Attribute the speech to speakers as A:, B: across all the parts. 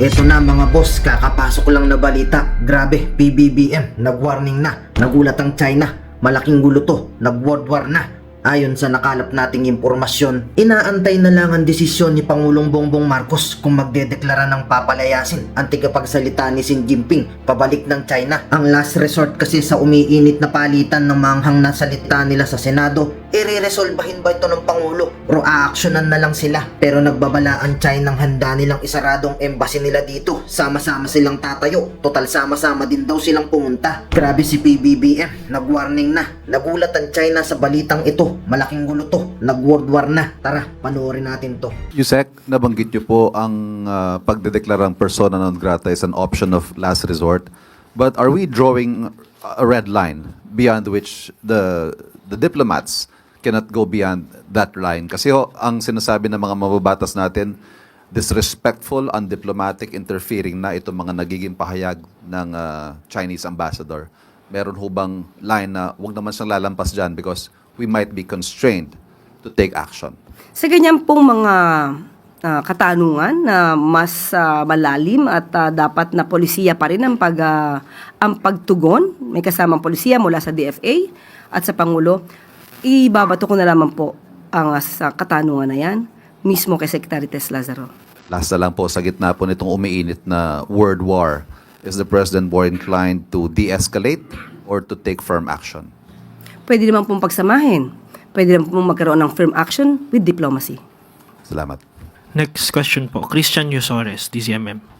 A: Eto na mga boss, kakapasok lang na balita. Grabe, PBBM, nag-warning na. Nagulat ang China, malaking gulo to, nag-world war na. Ayon sa nakalap nating impormasyon, inaantay na lang ang desisyon ni Pangulong Bongbong Marcos kung magdedeklara ng papalayasin ang tagapagsalita ni Xi Jinping pabalik ng China. Ang last resort kasi sa umiinit na palitan ng manghang na salita nila sa Senado, ireresolbahin ba ito ng Pangulo o aaksyonan na lang sila? Pero nagbabala ang China ng handa nilang isaradong embassy nila dito. Sama-sama silang tatayo, total sama-sama din daw silang pumunta. Grabe si PBBM, nag-warning na. Nagulat ang China sa balitang ito. Malaking gulo to, nag-world war na. Tara, panoorin natin to.
B: Yusek, nabanggit niyo po ang pagdedeklarang persona non grata is an option of last resort. But are we drawing a red line beyond which the diplomats cannot go beyond that line? Kasi ang sinasabi ng mga mababatas natin, disrespectful, undiplomatic, interfering na itong mga nagiging pahayag ng Chinese ambassador. Meron hubang line na huwag naman siyang lalampas dyan because we might be constrained to take action?
C: Sa ganyan pong mga katanungan na mas malalim at dapat na polisiya pa rin ang pagtugon, may kasamang polisiya mula sa DFA at sa Pangulo, ibabato ko na lamang po ang sa katanungan na yan mismo kay Secretary Tess Lazaro.
B: Last na lang po, sa gitna po nitong umiinit na world war, is the President more inclined to de-escalate or to take firm action?
C: Pwede naman pong pagsamahin. Pwede naman pong magkaroon ng firm action with diplomacy.
B: Salamat.
D: Next question po, Christian Yusores, DCMM.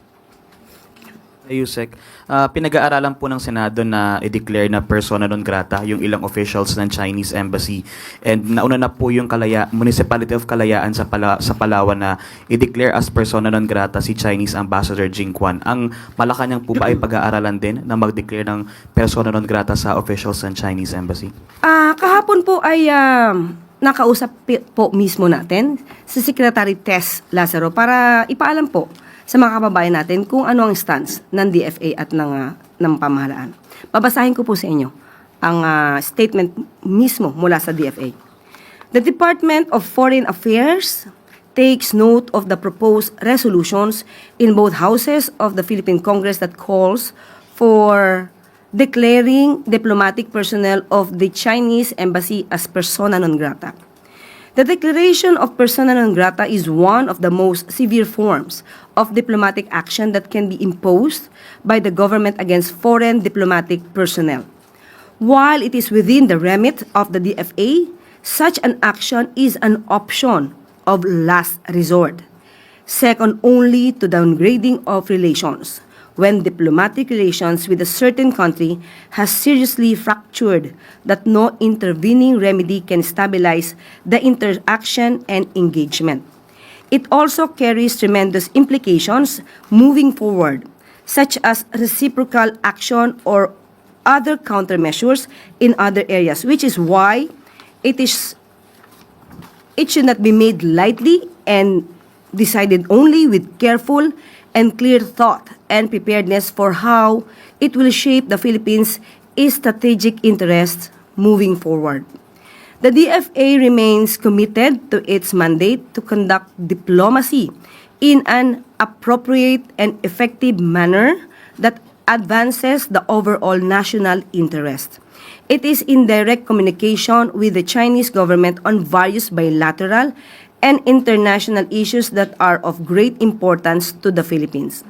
E: Yusek, pinag-aaralan po ng Senado na i-declare na persona non grata yung ilang officials ng Chinese Embassy. And nauna na po yung Municipality of Kalayaan sa Palawan na i-declare as persona non grata si Chinese Ambassador Jing Quan. Ang Malacanang po ba ay pag-aaralan din na mag-declare ng persona non grata sa officials ng Chinese Embassy?
C: Kahapon po ay nakausap po mismo natin si Secretary Tess Lazaro para ipaalam po sa mga kababayan natin kung ano ang stance ng DFA at ng pamahalaan. Babasahin ko po sa inyo ang statement mismo mula sa DFA. The Department of Foreign Affairs takes note of the proposed resolutions in both houses of the Philippine Congress that calls for declaring diplomatic personnel of the Chinese Embassy as persona non grata. The declaration of persona non grata is one of the most severe forms of diplomatic action that can be imposed by the government against foreign diplomatic personnel. While it is within the remit of the DFA, such an action is an option of last resort, second only to downgrading of relations when diplomatic relations with a certain country has seriously fractured that no intervening remedy can stabilize the interaction and engagement. It also carries tremendous implications moving forward, such as reciprocal action or other countermeasures in other areas, which is why it should not be made lightly and decided only with careful and clear thought and preparedness for how it will shape the Philippines' strategic interests moving forward. The DFA remains committed to its mandate to conduct diplomacy in an appropriate and effective manner that advances the overall national interest. It is in direct communication with the Chinese government on various bilateral and international issues that are of great importance to the Philippines.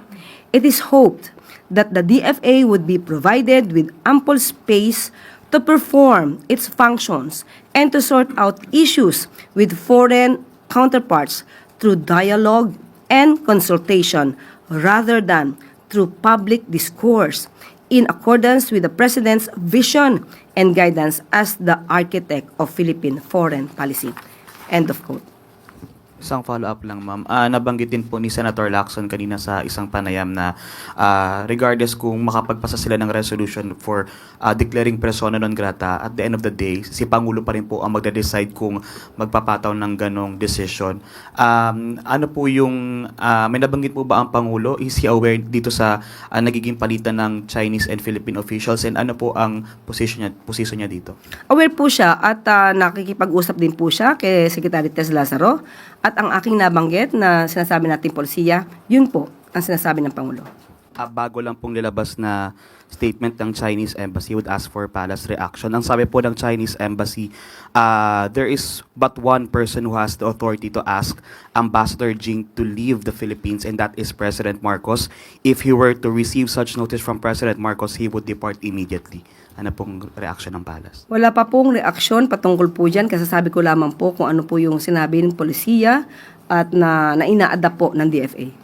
C: It is hoped that the DFA would be provided with ample space to perform its functions and to sort out issues with foreign counterparts through dialogue and consultation rather than through public discourse in accordance with the President's vision and guidance as the architect of Philippine foreign policy. End of quote.
E: Isang follow-up lang, ma'am. Nabanggit din po ni Senator Lacson kanina sa isang panayam na regardless kung makapagpasa sila ng resolution for declaring persona non grata, at the end of the day, si Pangulo pa rin po ang magde-decide kung magpapataw ng ganong decision. Ano po yung, may nabanggit po ba ang Pangulo? Is he aware dito sa nagiging palitan ng Chinese and Philippine officials? And ano po ang position niya dito?
C: Aware po siya at nakikipag-usap din po siya kay Secretary Tess Lazaro. At ang aking nabanggit na sinasabi natin polisiya, yun po ang sinasabi ng Pangulo.
E: Bago lang pong nilabas na statement ng Chinese Embassy would ask for palace reaction. Ang sabi po ng Chinese Embassy, there is but one person who has the authority to ask Ambassador Jing to leave the Philippines, and that is President Marcos. If he were to receive such notice from President Marcos, he would depart immediately. Ano pong reaction ng palace?
C: Wala pa pong reaksyon patungkol po dyan, kasi sabi ko lamang po kung ano po yung sinabi ng polisiya at na ina-adapt po ng DFA.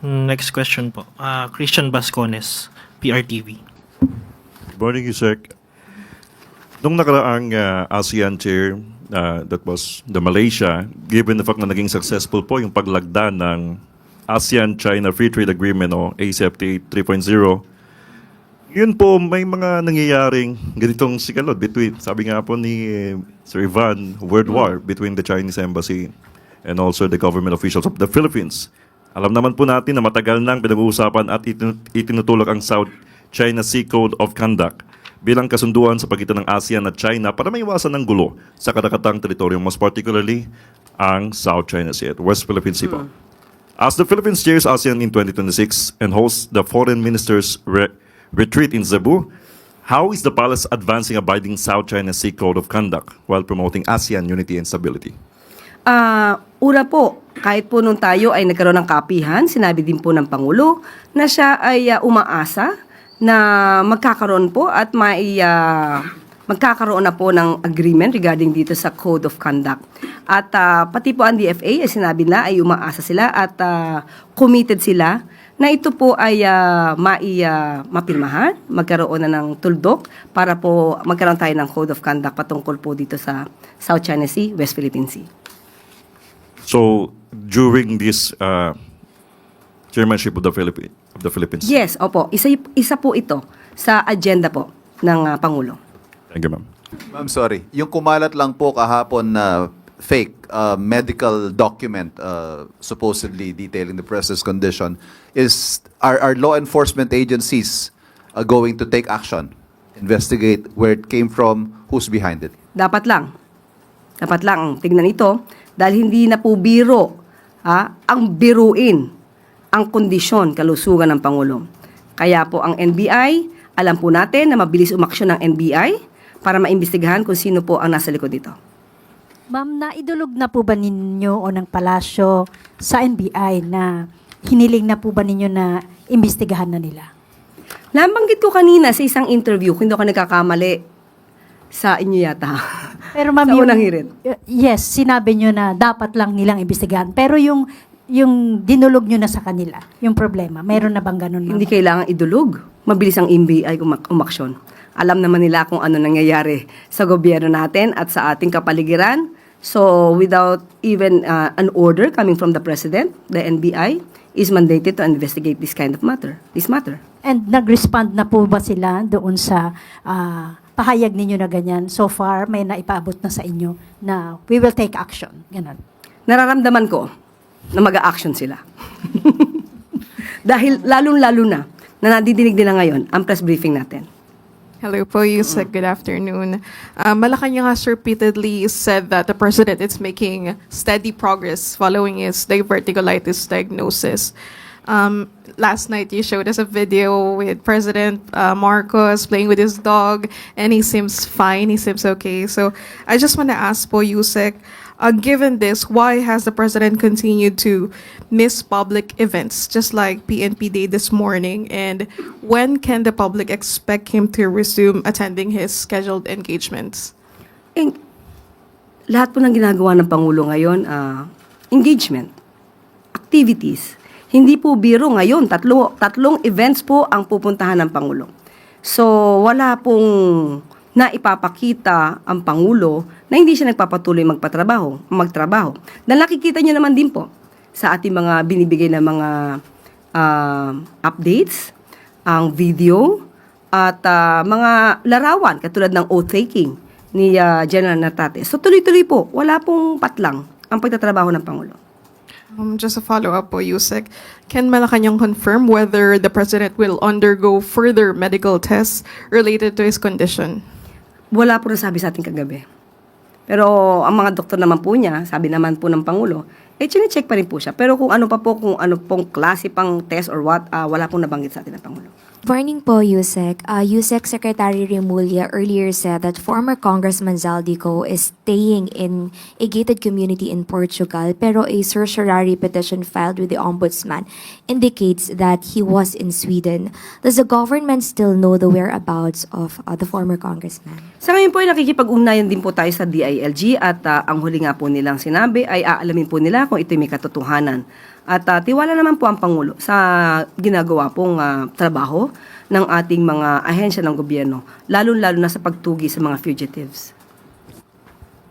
D: Next question po. Christian Bascones, PRTV.
F: Good morning, Yusek. Nung nakaraang ASEAN chair, that was the Malaysia, given the fact na naging successful po yung paglagda ng ASEAN-China Free Trade Agreement o ACFTA 3.0, yun po may mga nangyayaring ganitong sigalot between, sabi nga po ni Sir Ivan, world war between the Chinese Embassy and also the government officials of the Philippines. Alam naman po natin na matagal nang pinag-uusapan at itinutulak ang South China Sea Code of Conduct bilang kasunduan sa pagitan ng ASEAN at China para maiwasan ng gulo sa karakatang teritoryo, most particularly ang South China Sea at West Philippine Sea po. As the Philippines chairs ASEAN in 2026 and hosts the Foreign Ministers' retreat in Cebu, how is the palace advancing abiding South China Sea Code of Conduct while promoting ASEAN unity and stability?
C: Una po, kahit po nung tayo ay nagkaroon ng kapihan, sinabi din po ng Pangulo na siya ay umaasa na magkakaroon po at magkakaroon na po ng agreement regarding dito sa Code of Conduct. At pati po ang DFA, ay sinabi na ay umaasa sila at committed sila na ito po ay mapirmahan, magkaroon na ng tuldok para po magkaroon tayo ng Code of Conduct patungkol po dito sa South China Sea, West Philippine Sea.
F: So, during this chairmanship of the Philippines?
C: Yes, opo. Isa po ito sa agenda po ng Pangulo.
F: Thank you, ma'am.
B: Ma'am, sorry. Yung kumalat lang po kahapon na fake medical document supposedly detailing the president's condition are law enforcement agencies going to take action, investigate where it came from, who's behind it?
C: Dapat lang tignan ito dahil hindi na po biro ang biruin ang kondisyon, kalusugan ng Pangulo. Kaya po ang NBI, alam po natin na mabilis umaksyon ng NBI para maimbestigahan kung sino po ang nasa likod dito.
G: Ma'am, naidulog na po ba ninyo o ng palasyo sa NBI na hiniling na po ba ninyo na imbestigahan na nila?
C: Nabanggit ko kanina sa isang interview, kung hindi ako nagkakamali, sa inyo yata.
G: Pero ma'am,
C: Sa unang hirit.
G: yes, sinabi nyo na dapat lang nilang imbestigahan. Pero yung dinulog nyo na sa kanila, yung problema, meron na bang ganun, ma'am?
C: Hindi kailangan idulog. Mabilis ang NBI umaksyon. Alam naman nila kung ano nangyayari sa gobyerno natin at sa ating kapaligiran. So, without even an order coming from the President, the NBI is mandated to investigate this matter.
G: And nag-respond na po ba sila doon sa pahayag ninyo na ganyan? So far, may naipaabot na sa inyo na we will take action. Ganon.
C: Nararamdaman ko na mag-a-action sila. Dahil lalong-lalo na nadidinig nila ngayon ang press briefing natin.
H: Hello po, Yusek. Good afternoon. Malacanang has repeatedly said that the president is making steady progress following his diverticulitis diagnosis. Last night, you showed us a video with President Marcos playing with his dog, and he seems fine. He seems okay. So I just want to ask po, Yusek, given this, why has the president continued to miss public events, just like PNP Day this morning? And when can the public expect him to resume attending his scheduled engagements?
C: Lahat po ng ginagawa ng Pangulo ngayon, engagement, activities. Hindi po biro ngayon, tatlong events po ang pupuntahan ng Pangulo. So, wala pong naipapakita ang Pangulo na hindi siya nagpapatuloy magtrabaho. Dahil nakikita niyo naman din po sa ating mga binibigay na mga updates, ang video, at mga larawan katulad ng oath-taking ni General Natate. So tuloy-tuloy po, wala pong patlang ang pagtatrabaho ng Pangulo.
H: Just a follow-up po, Yusek. Can Malacanang confirm whether the president will undergo further medical tests related to his condition?
C: Wala po nasabi sa ating kagabi. Pero ang mga doktor naman po niya, sabi naman po ng Pangulo, chine-check pa rin po siya. Pero kung ano pong klase pang test or what, wala pong nabanggit sa atin ng Pangulo.
I: Morning po, Yusek. Yusek Secretary Remulla earlier said that former Congressman Zaldico is staying in a gated community in Portugal, pero a certiorari petition filed with the Ombudsman indicates that he was in Sweden. Does the government still know the whereabouts of the former congressman?
C: Sa ngayon po ay nakikipag-ugnayan din po tayo sa DILG at ang huli nga po nilang sinabi ay aalamin po nila kung ito'y may katotohanan. At tiwala naman po ang Pangulo sa ginagawa pong trabaho ng ating mga ahensya ng gobyerno, lalo-lalo na sa pagtugi sa mga fugitives.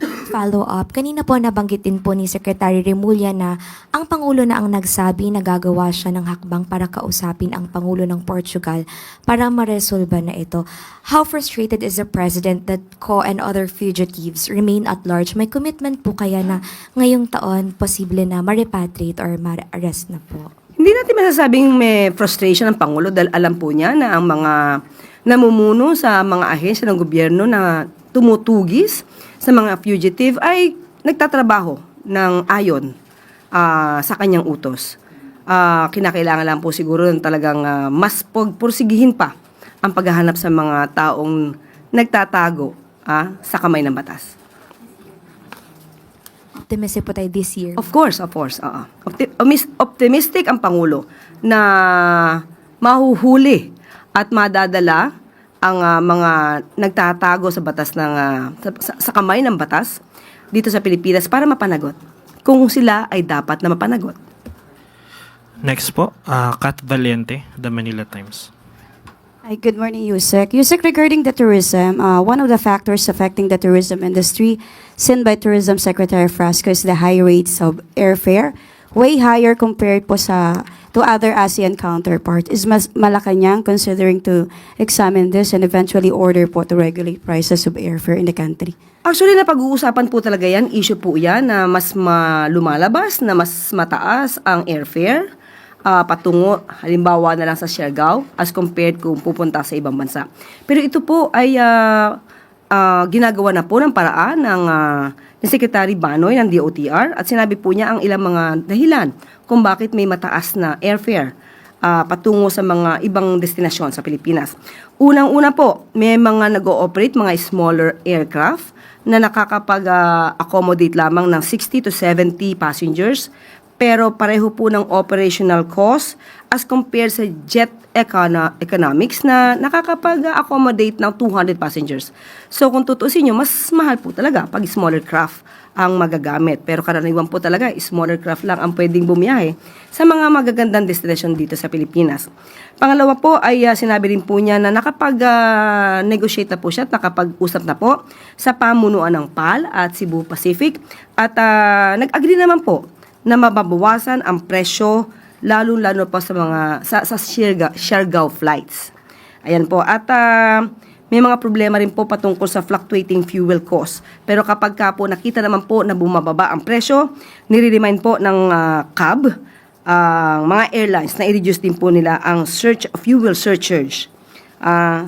I: Follow-up, kanina po nabanggit din po ni Secretary Remulla na ang Pangulo na ang nagsabi na gagawa siya ng hakbang para kausapin ang Pangulo ng Portugal para maresolba na ito. How frustrated is the President that Ko and other fugitives remain at large? May commitment po kaya na ngayong taon posible na ma-repatriate or ma-arrest na po?
C: Hindi natin masasabing may frustration ng Pangulo dahil alam po niya na ang mga namumuno sa mga ahensya ng gobyerno na tumutugis sa mga fugitive ay nagtatrabaho ng ayon sa kanyang utos. Kinakailangan lang po siguro ng talagang mas pursigihin pa ang paghahanap sa mga taong nagtatago sa kamay ng batas.
I: Optimistic po tayo this year.
C: Of course. Oo. Optimistic ang Pangulo na mahuhuli at madadala ang mga nagtatago sa batas ng sa kamay ng batas dito sa Pilipinas para mapanagot kung sila ay dapat na mapanagot.
D: Next po, Kat Valiente, The Manila Times.
J: Hi, good morning, Yusek. Yusek, regarding the tourism, one of the factors affecting the tourism industry, seen by Tourism Secretary Frasco, is the high rates of airfare, way higher compared po to other ASEAN counterparts. Is Malacanang considering to examine this and eventually order po to regulate prices of airfare in the country?
C: Actually, napag-uusapan po talaga yan, issue po yan na mas lumalabas, na mas mataas ang airfare patungo, halimbawa na lang sa Siargao as compared kung pupunta sa ibang bansa. Pero ito po ay ginagawa na po ng paraan ni Secretary Banoy ng DOTR at sinabi po niya ang ilang mga dahilan kung bakit may mataas na airfare patungo sa mga ibang destinasyon sa Pilipinas. Unang-una po, may mga nag-ooperate, mga smaller aircraft na nakakapag-accommodate lamang ng 60 to 70 passengers, pero pareho po ng operational cost as compared sa jet economics na nakakapag-accommodate ng 200 passengers. So kung tutuusin nyo, mas mahal po talaga pag smaller craft ang magagamit. Pero karaniwan po talaga, smaller craft lang ang pwedeng bumiyahe sa mga magagandang destination dito sa Pilipinas. Pangalawa po ay sinabi rin po niya na nakapag-negotiate na po siya at nakapag-usap na po sa pamunuan ng PAL at Cebu Pacific at nag-agree naman po na mababawasan ang presyo lalo-lalo pa sa mga sa Siargao flights. Ayan po. At may mga problema rin po patungkol sa fluctuating fuel cost. Pero kapag ka po nakita naman po na bumababa ang presyo, nire-remind po ng CAB, mga airlines na i-reduce din po nila ang fuel surcharge.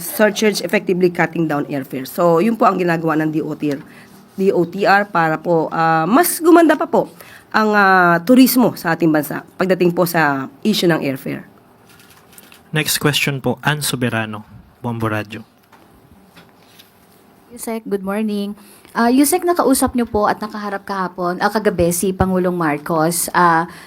C: Surcharge effectively cutting down airfare. So, yun po ang ginagawa ng DOTR para po mas gumanda pa po ang turismo sa ating bansa pagdating po sa issue ng airfare.
D: Next question po, Ann Soberano, Bombo Radio.
K: Yusek, good morning. Yusek, nakausap niyo po at nakaharap kagabi si Pangulong Marcos.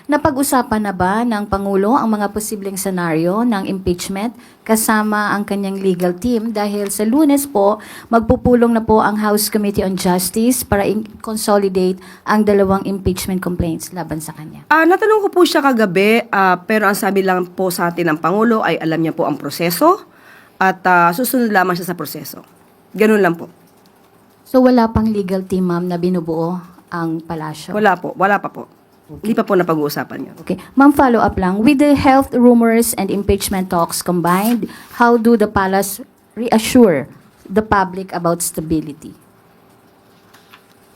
K: Napag-usapan na ba ng Pangulo ang mga posibleng senaryo ng impeachment kasama ang kanyang legal team? Dahil sa Lunes po, magpupulong na po ang House Committee on Justice para consolidate ang dalawang impeachment complaints laban sa kanya.
C: Natanong ko po siya kagabi, pero ang sabi lang po sa atin ng Pangulo ay alam niya po ang proseso at susunod lamang siya sa proseso. Ganun lang po.
K: So wala pang legal team, ma'am, na binubuo ang palasyo?
C: Wala pa po. Hindi pa po napag-uusapan yun.
K: Okay. Ma'am, follow up lang. With the health rumors and impeachment talks combined, how do the palace reassure the public about stability?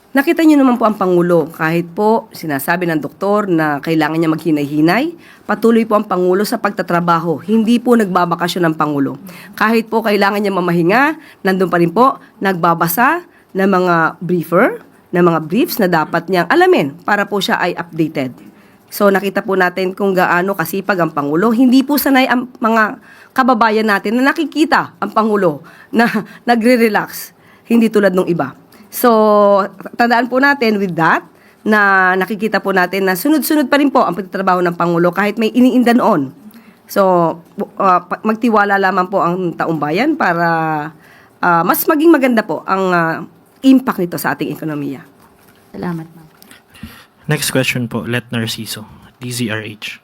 C: Nakita niyo naman po ang Pangulo, kahit po sinasabi ng doktor na kailangan niya maghinay-hinay, patuloy po ang Pangulo sa pagtatrabaho. Hindi po nagbabakasyon ng Pangulo. Kahit po kailangan niya mamahinga, nandun pa rin po, nagbabasa ng mga briefer, na mga briefs na dapat niyang alamin para po siya ay updated. So nakita po natin kung gaano kasipag ang Pangulo. Hindi po sanay ang mga kababayan natin na nakikita ang Pangulo na nagre-relax. Hindi tulad nung iba. So tandaan po natin with that na nakikita po natin na sunod-sunod pa rin po ang pagtatrabaho ng Pangulo kahit may iniinda noon. So magtiwala lamang po ang taong bayan para mas maging maganda po ang impact nito sa ating ekonomiya.
K: Salamat, ma'am.
D: Next question po, Let Narciso, DZRH.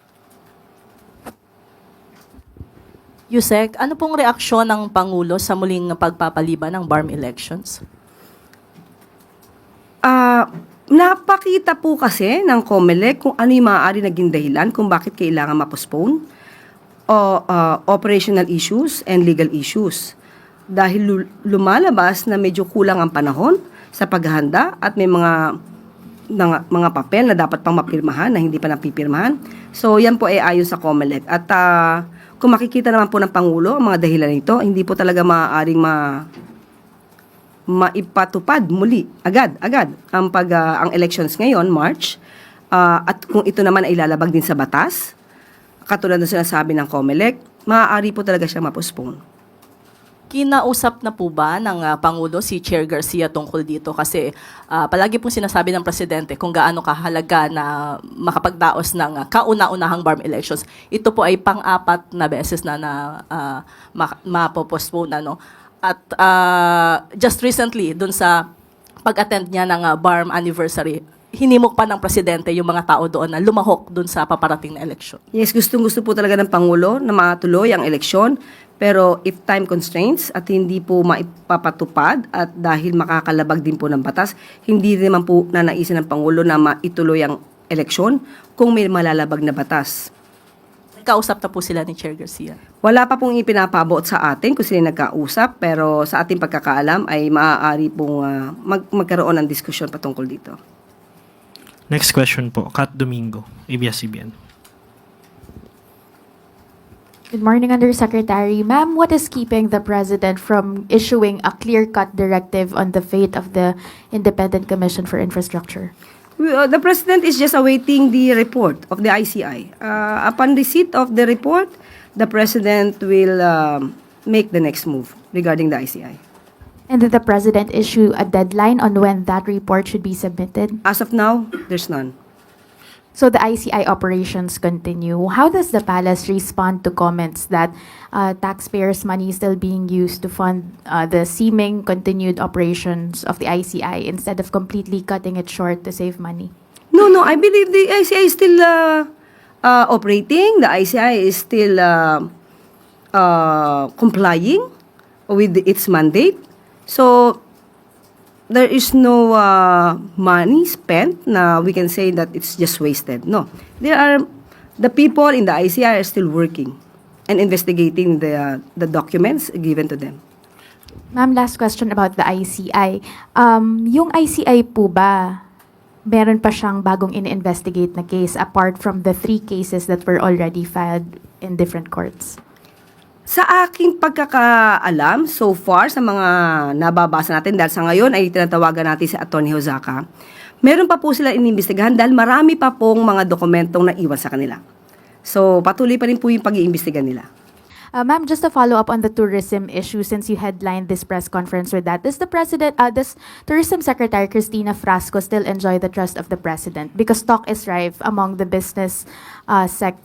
L: Yusek, ano pong reaksyon ng Pangulo sa muling pagpapaliban ng BARM elections?
C: Napakita po kasi ng COMELEC kung ano yung maaari naging dahilan kung bakit kailangan ma-postpone o operational issues and legal issues. Dahil lumalabas na medyo kulang ang panahon sa paghahanda at may mga papel na dapat pang mapirmahan na hindi pa napipirmahan. So yan po ay ayon sa COMELEC. At kung makikita naman po ng Pangulo ang mga dahilan nito, hindi po talaga maaaring maipatupad muli agad ang elections ngayon, March. At kung ito naman ay lalabag din sa batas, katulad ng sinasabi ng COMELEC, maaari po talaga siyang ma-postpone.
L: Kinausap na po ba ng Pangulo si Chair Garcia tungkol dito? Kasi palagi pong sinasabi ng Presidente kung gaano kahalaga na makapagdaos ng kauna-unahang BARM elections. Ito po ay pang-apat na beses na mapopostpone. At just recently, dun sa pag-attend niya ng BARM anniversary, hinimok pa ng Presidente yung mga tao doon na lumahok dun sa paparating na eleksyon.
C: Yes, gustong-gusto po talaga ng Pangulo na matuloy ang eleksyon. Pero if time constraints at hindi po maipapatupad at dahil makakalabag din po ng batas, hindi naman po nanaisin ng Pangulo na maituloy ang eleksyon kung may malalabag na batas.
L: Kausap na po sila ni Chair Garcia.
C: Wala pa pong ipinapabot sa atin kung sila nagkausap, pero sa ating pagkakaalam ay maaari pong magkaroon ng diskusyon patungkol dito.
D: Next question po, Kat Domingo, ABS-CBN.
M: Good morning, Undersecretary. Ma'am, what is keeping the President from issuing a clear-cut directive on the fate of the Independent Commission for Infrastructure?
C: The President is just awaiting the report of the ICI. Upon receipt of the report, the President will make the next move regarding the ICI.
M: And did the President issue a deadline on when that report should be submitted?
C: As of now, there's none.
M: So the ICI operations continue. How does the palace respond to comments that taxpayers' money is still being used to fund the seeming continued operations of the ICI instead of completely cutting it short to save money?
C: No, I believe the ICI is still operating. The ICI is still complying with its mandate. So there is no money spent na we can say that it's just wasted. No. The people in the ICI are still working and investigating the documents given to them.
M: Ma'am, last question about the ICI. Yung ICI po ba, meron pa siyang bagong in-investigate na case apart from the 3 cases that were already filed in different courts?
C: Sa aking pagkakaalam, so far, sa mga nababasa natin, dahil sa ngayon ay tinatawagan natin si Atty. Hosaka, meron pa po sila inimbestigahan dahil marami pa pong mga dokumentong naiwan sa kanila. So, patuloy pa rin po yung pag-iimbestiga nila.
M: Ma'am, just to follow up on the tourism issue, since you headlined this press conference with that, does Tourism Secretary Cristina Frasco still enjoy the trust of the President? Because talk is rife among the business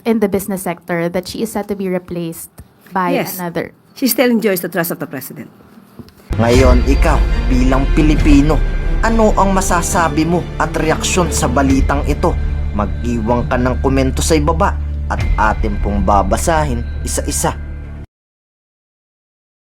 M: in the business sector that she is set to be replaced by another.
C: She still enjoys the trust of the President.
A: Ngayon, ikaw, bilang Pilipino, ano ang masasabi mo at reaksyon sa balitang ito? Mag-iwan ka ng komento sa ibaba at atin pong babasahin isa-isa.